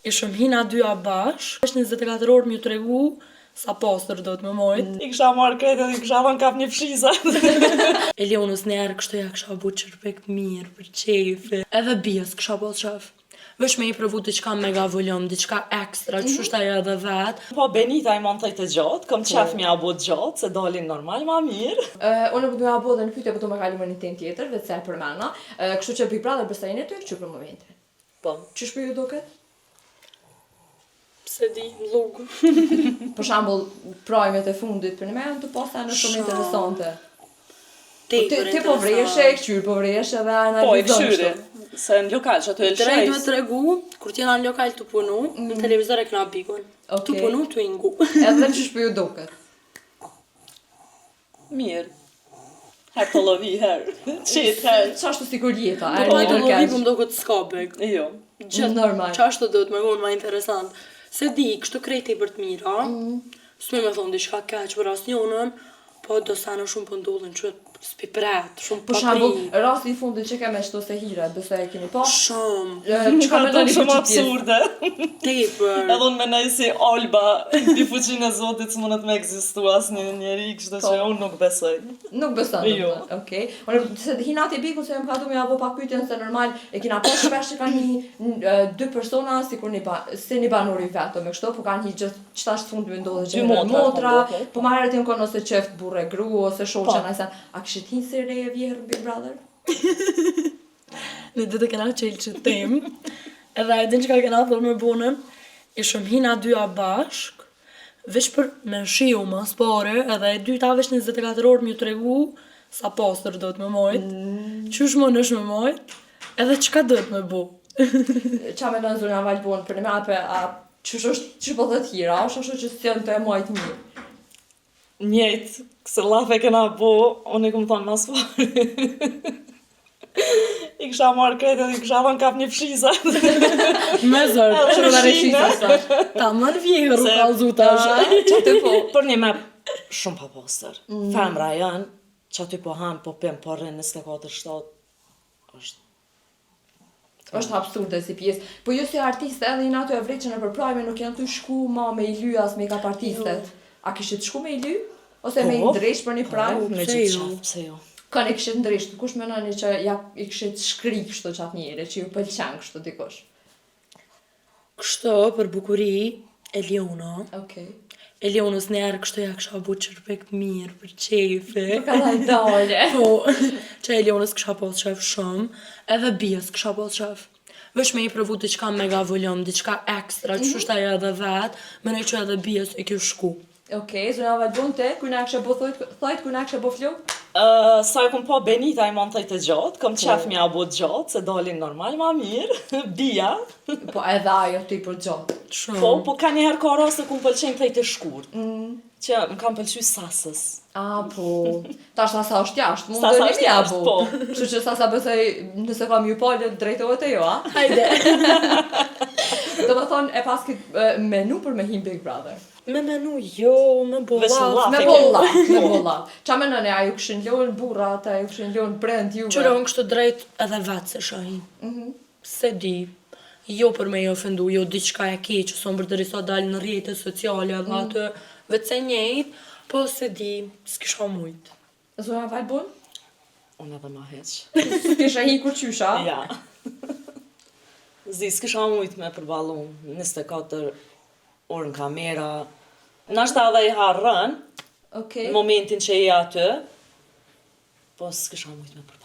Ishëm hina dyja bashk, është 24 orë m'ju tregu sa pastër do të më mojt. I kisha marrë kretë dhe i kisha dhënë kap një fshiza. Elionës njerë kështu ja kisha bu qërpekt mirë, për qefi. Edhe bijës kisha bo qef. Vesh me i provu diçka mega volum, diçka ekstra, që shta jo edhe vetë. Po Benita i mon të gjatë, kom qef mja bo gjatë, se dalin normal ma mirë. Unë do ja bo dhe në pyetje, po të më kalu më një temë tjetër, vetë se për mena. Kështu që Big Brother besajnë e ty, që për momente. Po. Qysh për ju duket? Se di, lugë. Për shembull, prajmet e fundit për në të posta në shumë interesante. Ti po vreshe, këqyr po vreshe dhe analizon. Po, i këshyri, se në lokal që ato e lëshajs. Drejt me të regu, kur t'jena në lokal të punu, në televizor e këna pikon. Të punu, të ingu. Edhe qysh për ju duket? Mirë. Her të lovi, her. Qit, her. Qa është të sikur jeta? Po të lovi për më do këtë skabek. Jo. Normal. Qa është të do të më gonë ma interesant. Se di, kështu krejt e bërt mira, s'me me thonë diçka keq për asnjonën, po do sa në shumë pëndullin që spipret, shumë Për shembull, rasti i fundit që keme shto se hire, besoj e keni pa? Shumë. Çka mendoni për shumë ç'i pjesë? absurde. Tepër. Edhe unë menoj si Olba, di fuqinë e Zotit s'mundet me ekzistu asnjë njeri, kështu që unë nuk besoj. Nuk beson. Jo. Okej. Unë se hinat e bikun se jam ka du me avo pak pyetjen se normal e kina pas shpesh që kanë një dy persona sikur se një banor i vetëm me kështu, po kanë një gjithë çfarë fundi me ndodhe që motra, po marrë ti kon ose çeft burrë gru ose shoqja nëse a kishit hin se re e vjerë Big Brother? Në ditë kena qelë që tem, edhe e din që ka kena thërë me bunën, ishëm hina dyja bashk, veç për me shiu më spore, edhe e dyta veç 24 orë m'ju tregu sa pastër do të më mojt, qysh më nësh më mojt, edhe qka do të më bu. Qa me nënë zona valë bunë për në me a qysh po dhe t'hira, është ashtu që s'jon të e mojt një. Njëjtë, kësë lafe kena bo, unë i këmë thonë mas fari. I kisha marrë kretë dhe i kisha dhënë kap një fshiza. Me zërë, Shumë dhe reshisa. ta mërë vjerë u kalzu tash. Që aty po, për një me shumë pa poster. Femra janë, që aty po hanë, po pëm, po rrinë 24/7, është... Është absurde si pjesë. Po ju si artiste edhe i nato e vreqen e për prajme nuk janë të shku ma me i ly as me i kap artistet. A kishit shku me i ly? Ose me i ndresh për një prajme? Me gjithë qafë, pse jo. Ka ne kishit ndresh, kush menoni që ja i kishit shkri kështu qatë njëre, që ju pëlqen kështu dikush? Kështu, për bukuri, Eliona. Okej. Elionës njerë kështu ja kisha bu qërpekt mirë, për qefi. Ka dhe dole. Po, që Elionës kisha pas qef shumë, edhe bijës kisha pas qef. Vesh me i provu diçka mega volum, diçka ekstra, që shta jo edhe vetë, menoj që edhe bijës e kjo shku. Okej, zona valbunte, kujna kështë bo thojt, kujna kështë bo flu? Sa e kom po Benita i mon të gjatë, kom qef mja bo gjatë, se dalin normal ma mirë, bija. Po edhe ajo ti për gjatë. Po, po ka njëherë ka rase ku më pëlqen të shkurt. Që më kam pëlqy sasës. A, po, tash sasa është jashtë, mund Sasa të është një jashtë, abu. po. Kështu që sasa besoj, nëse kam ju palë, drejtohet e jo, a? Hajde. Do më thonë, e pas këtë menu për me him Big Brother. Me menu, jo, me Vesh bolla. llaf. Me bolla. Qa me nëne, a ju këshin ljonë burrat, a ju këshin ljonë brend juve? Qëron kështu drejt edhe vetë se shahin. Se di, jo për me i ofendu, jo diçka e keqë, son për dërisa dalë në rrjetet sociale edhe atë vetë se njejt, po se di, s'kisha mujt. Zona Valbun? Unë edhe ma heq. S'kisha hi kur qysha? Ja. Zi, s'kisha mujt me përballu 24 orë në kamera. Nashta edhe i harrën, Okej. në momentin që i aty, po s'kisha mujt me përballu.